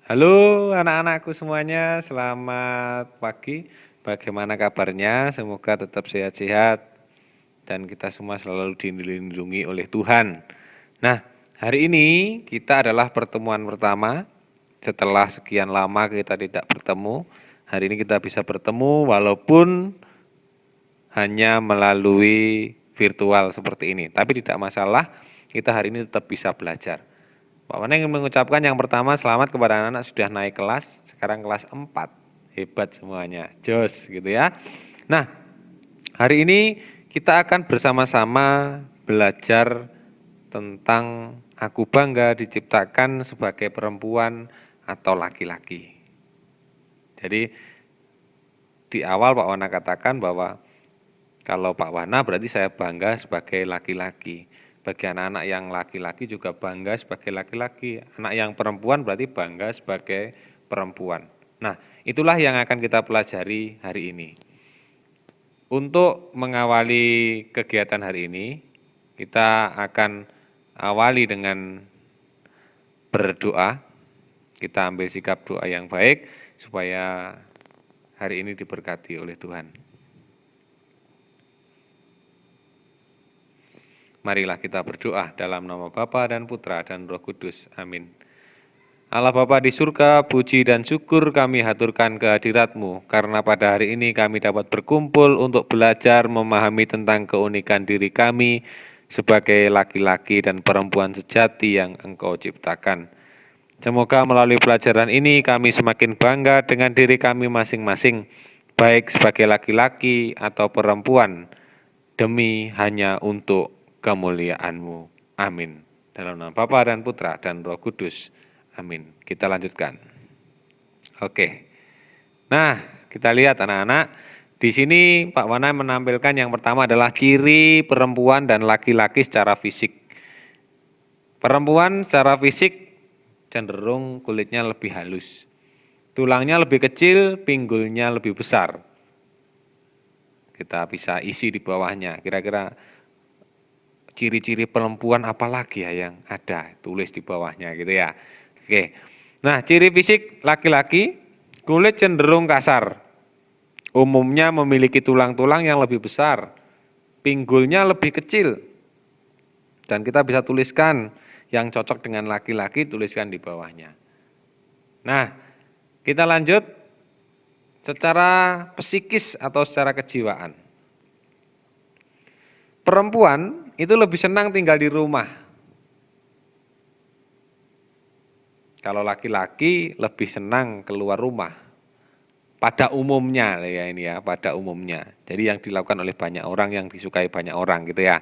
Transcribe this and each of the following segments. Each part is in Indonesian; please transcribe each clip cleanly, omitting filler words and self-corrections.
Halo anak-anakku semuanya, selamat pagi. Bagaimana kabarnya? Semoga tetap sehat-sehat dan kita semua selalu dilindungi oleh Tuhan. Nah, hari ini kita adalah pertemuan pertama setelah sekian lama kita tidak bertemu. Hari ini kita bisa bertemu walaupun hanya melalui virtual seperti ini. Tapi tidak masalah, kita hari ini tetap bisa belajar. Pak Wana ingin mengucapkan yang pertama selamat kepada anak-anak sudah naik kelas, sekarang kelas 4. Hebat semuanya, jos gitu ya. Nah, hari ini kita akan bersama-sama belajar tentang aku bangga diciptakan sebagai perempuan atau laki-laki. Jadi di awal Pak Wana katakan bahwa kalau Pak Wana berarti saya bangga sebagai laki-laki. Bagi anak-anak yang laki-laki juga bangga sebagai laki-laki. Anak yang perempuan berarti bangga sebagai perempuan. Nah, itulah yang akan kita pelajari hari ini. Untuk mengawali kegiatan hari ini, kita akan awali dengan berdoa. Kita ambil sikap doa yang baik supaya hari ini diberkati oleh Tuhan. Marilah kita berdoa dalam nama Bapa dan Putra dan Roh Kudus. Amin. Allah Bapa di surga, puji dan syukur kami haturkan kehadirat-Mu, karena pada hari ini kami dapat berkumpul untuk belajar memahami tentang keunikan diri kami sebagai laki-laki dan perempuan sejati yang Engkau ciptakan. Semoga melalui pelajaran ini kami semakin bangga dengan diri kami masing-masing, baik sebagai laki-laki atau perempuan, demi hanya untuk kemuliaan-Mu. Amin. Dalam nama Bapa dan Putra dan Roh Kudus. Amin. Kita lanjutkan. Oke. Nah, kita lihat anak-anak. Di sini Pak Wana menampilkan yang pertama adalah ciri perempuan dan laki-laki secara fisik. Perempuan secara fisik cenderung kulitnya lebih halus. Tulangnya lebih kecil, pinggulnya lebih besar. Kita bisa isi di bawahnya. Kira-kira ciri-ciri perempuan apa lagi ya yang ada, tulis di bawahnya gitu ya. Oke. Nah, ciri fisik laki-laki, kulit cenderung kasar. Umumnya memiliki tulang-tulang yang lebih besar. Pinggulnya lebih kecil. Dan kita bisa tuliskan yang cocok dengan laki-laki, tuliskan di bawahnya. Nah, kita lanjut secara psikis atau secara kejiwaan. Perempuan itu lebih senang tinggal di rumah. Kalau laki-laki lebih senang keluar rumah. Pada umumnya ya ini ya, pada umumnya. Jadi yang dilakukan oleh banyak orang, yang disukai banyak orang gitu ya.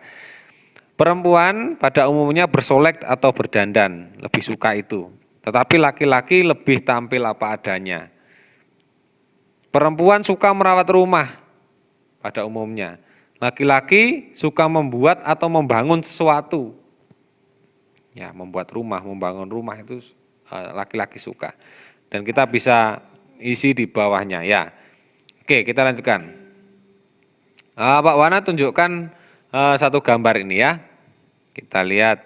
Perempuan pada umumnya bersolek atau berdandan, lebih suka itu. Tetapi laki-laki lebih tampil apa adanya. Perempuan suka merawat rumah pada umumnya. Laki-laki suka membuat atau membangun sesuatu. Ya, membuat rumah, membangun rumah itu laki-laki suka. Dan kita bisa isi di bawahnya ya. Oke, kita lanjutkan. Pak Wana tunjukkan satu gambar ini ya. Kita lihat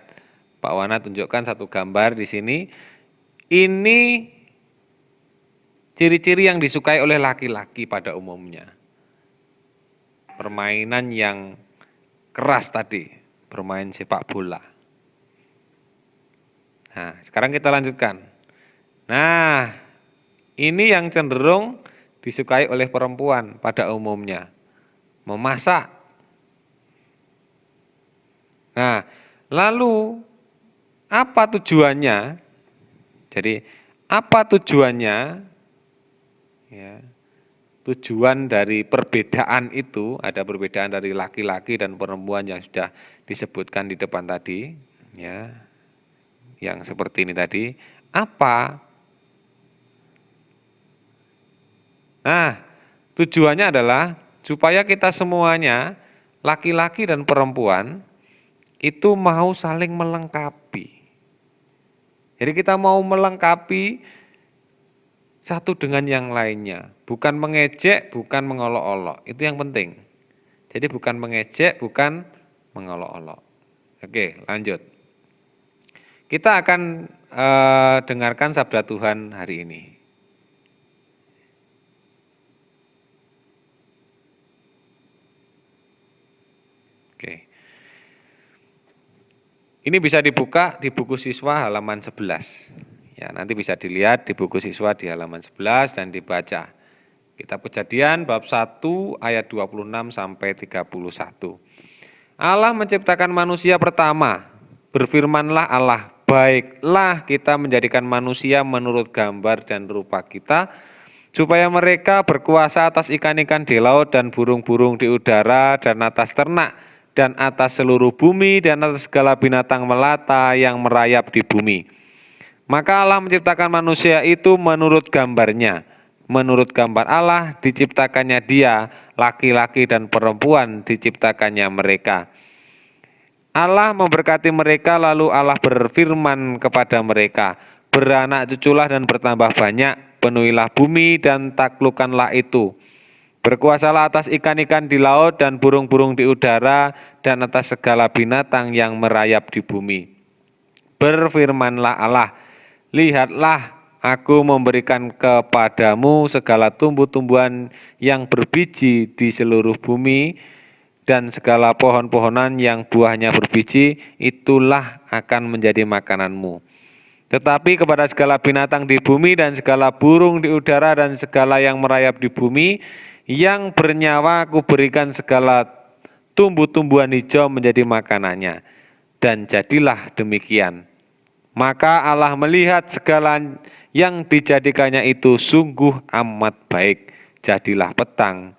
Pak Wana tunjukkan satu gambar di sini. Ini ciri-ciri yang disukai oleh laki-laki pada umumnya. Permainan yang keras tadi, bermain sepak bola. Nah, sekarang kita lanjutkan. Nah, ini yang cenderung disukai oleh perempuan pada umumnya. Memasak. Nah, lalu apa tujuannya? Jadi, apa tujuannya? Ya. Tujuan dari perbedaan itu, ada perbedaan dari laki-laki dan perempuan yang sudah disebutkan di depan tadi, ya, yang seperti ini tadi. Apa? Nah, tujuannya adalah supaya kita semuanya, laki-laki dan perempuan, itu mau saling melengkapi. Jadi kita mau melengkapi satu dengan yang lainnya, bukan mengejek, bukan mengolok-olok, itu yang penting. Jadi bukan mengejek, bukan mengolok-olok. Oke, lanjut. Kita akan dengarkan sabda Tuhan hari ini. Oke. Ini bisa dibuka di buku siswa halaman 11. Ya, nanti bisa dilihat di buku siswa di halaman 11 dan dibaca. Kitab Kejadian bab 1 ayat 26 sampai 31. Allah menciptakan manusia pertama. Berfirmanlah Allah, baiklah kita menjadikan manusia menurut gambar dan rupa kita, supaya mereka berkuasa atas ikan-ikan di laut dan burung-burung di udara dan atas ternak dan atas seluruh bumi dan atas segala binatang melata yang merayap di bumi. Maka Allah menciptakan manusia itu menurut gambarnya. Menurut gambar Allah diciptakannya dia, laki-laki dan perempuan diciptakannya mereka. Allah memberkati mereka, lalu Allah berfirman kepada mereka, beranak cuculah dan bertambah banyak, penuhilah bumi dan taklukkanlah itu. Berkuasalah atas ikan-ikan di laut dan burung-burung di udara dan atas segala binatang yang merayap di bumi. Berfirmanlah Allah, lihatlah aku memberikan kepadamu segala tumbuh-tumbuhan yang berbiji di seluruh bumi dan segala pohon-pohonan yang buahnya berbiji, itulah akan menjadi makananmu. Tetapi kepada segala binatang di bumi dan segala burung di udara dan segala yang merayap di bumi, yang bernyawa aku berikan segala tumbuh-tumbuhan hijau menjadi makanannya. Dan jadilah demikian. Maka Allah melihat segala yang dijadikannya itu sungguh amat baik. Jadilah petang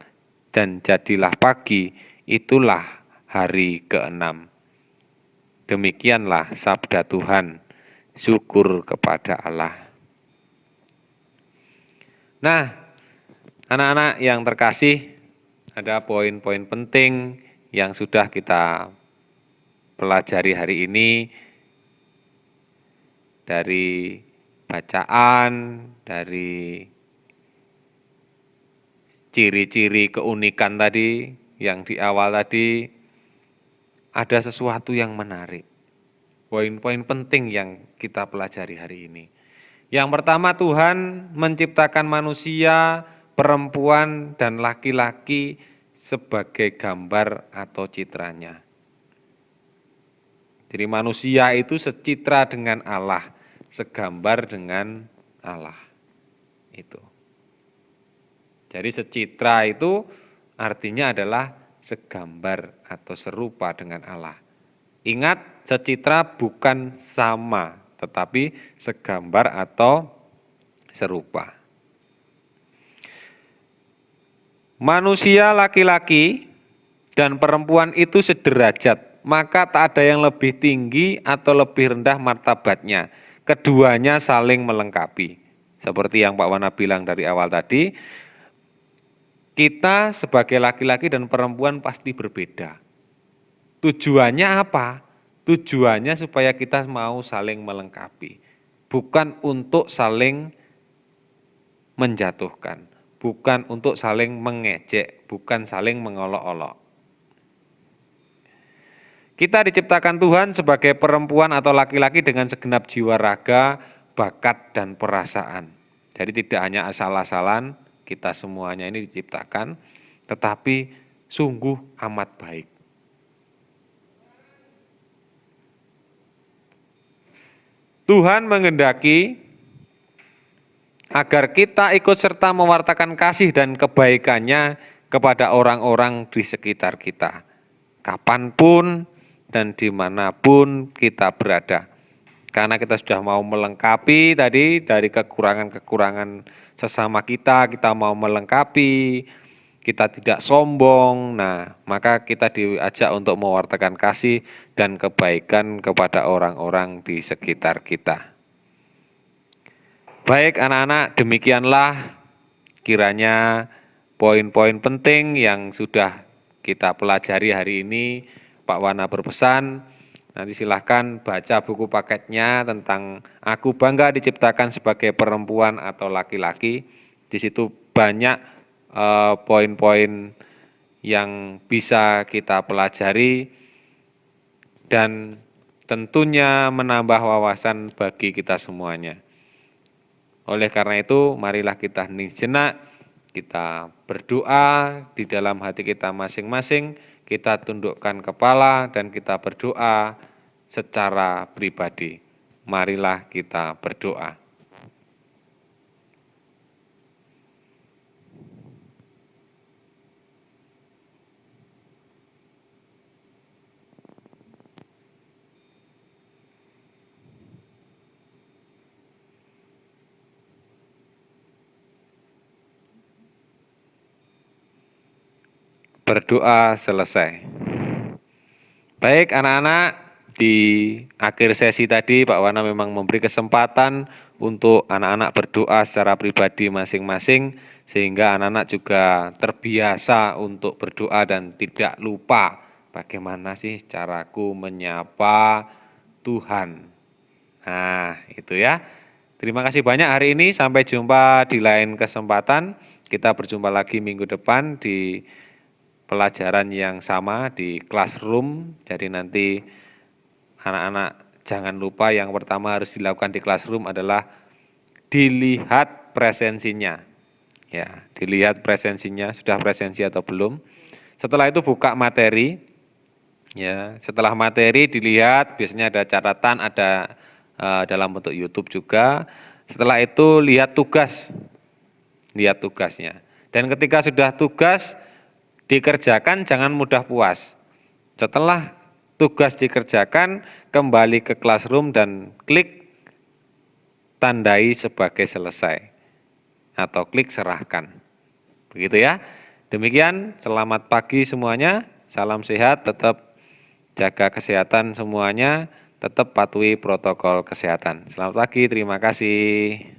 dan jadilah pagi, itulah hari ke-6. Demikianlah sabda Tuhan. Syukur kepada Allah. Nah, anak-anak yang terkasih, ada poin-poin penting yang sudah kita pelajari hari ini dari bacaan, dari ciri-ciri keunikan tadi yang di awal tadi, ada sesuatu yang menarik. Poin-poin penting yang kita pelajari hari ini. Yang pertama, Tuhan menciptakan manusia, perempuan, dan laki-laki sebagai gambar atau citranya. Jadi manusia itu secitra dengan Allah, segambar dengan Allah. Itu. Jadi secitra itu artinya adalah segambar atau serupa dengan Allah. Ingat, secitra bukan sama, tetapi segambar atau serupa. Manusia laki-laki dan perempuan itu sederajat, maka tak ada yang lebih tinggi atau lebih rendah martabatnya. Keduanya saling melengkapi. Seperti yang Pak Wana bilang dari awal tadi, kita sebagai laki-laki dan perempuan pasti berbeda. Tujuannya apa? Tujuannya supaya kita mau saling melengkapi. Bukan untuk saling menjatuhkan. Bukan untuk saling mengejek. Bukan saling mengolok-olok. Kita diciptakan Tuhan sebagai perempuan atau laki-laki dengan segenap jiwa raga, bakat, dan perasaan. Jadi tidak hanya asal-asalan, kita semuanya ini diciptakan, tetapi sungguh amat baik. Tuhan menghendaki agar kita ikut serta mewartakan kasih dan kebaikannya kepada orang-orang di sekitar kita, kapanpun dan dimanapun kita berada. Karena kita sudah mau melengkapi tadi dari kekurangan-kekurangan sesama kita mau melengkapi, kita tidak sombong, nah maka kita diajak untuk mewartakan kasih dan kebaikan kepada orang-orang di sekitar kita. Baik anak-anak, demikianlah kiranya poin-poin penting yang sudah kita pelajari hari ini. Pak Wana berpesan, nanti silahkan baca buku paketnya tentang Aku Bangga Diciptakan Sebagai Perempuan atau Laki-laki. Di situ banyak poin-poin yang bisa kita pelajari dan tentunya menambah wawasan bagi kita semuanya. Oleh karena itu, marilah kita hening sejenak, kita berdoa di dalam hati kita masing-masing, kita tundukkan kepala dan kita berdoa secara pribadi. Marilah kita berdoa. Berdoa selesai. Baik anak-anak, di akhir sesi tadi Pak Wana memang memberi kesempatan untuk anak-anak berdoa secara pribadi masing-masing, sehingga anak-anak juga terbiasa untuk berdoa dan tidak lupa bagaimana sih caraku menyapa Tuhan. Nah, itu ya. Terima kasih banyak hari ini, sampai jumpa di lain kesempatan. Kita berjumpa lagi minggu depan di pelajaran yang sama di classroom. Jadi nanti anak-anak jangan lupa yang pertama harus dilakukan di classroom adalah dilihat presensinya. Ya, dilihat presensinya, sudah presensi atau belum. Setelah itu buka materi. Ya, setelah materi dilihat, biasanya ada catatan, ada dalam bentuk YouTube juga. Setelah itu lihat tugas. Lihat tugasnya. Dan ketika sudah tugas dikerjakan, jangan mudah puas. Setelah tugas dikerjakan, kembali ke classroom dan klik tandai sebagai selesai atau klik serahkan. Begitu ya. Demikian, selamat pagi semuanya. Salam sehat, tetap jaga kesehatan semuanya, tetap patuhi protokol kesehatan. Selamat pagi, terima kasih.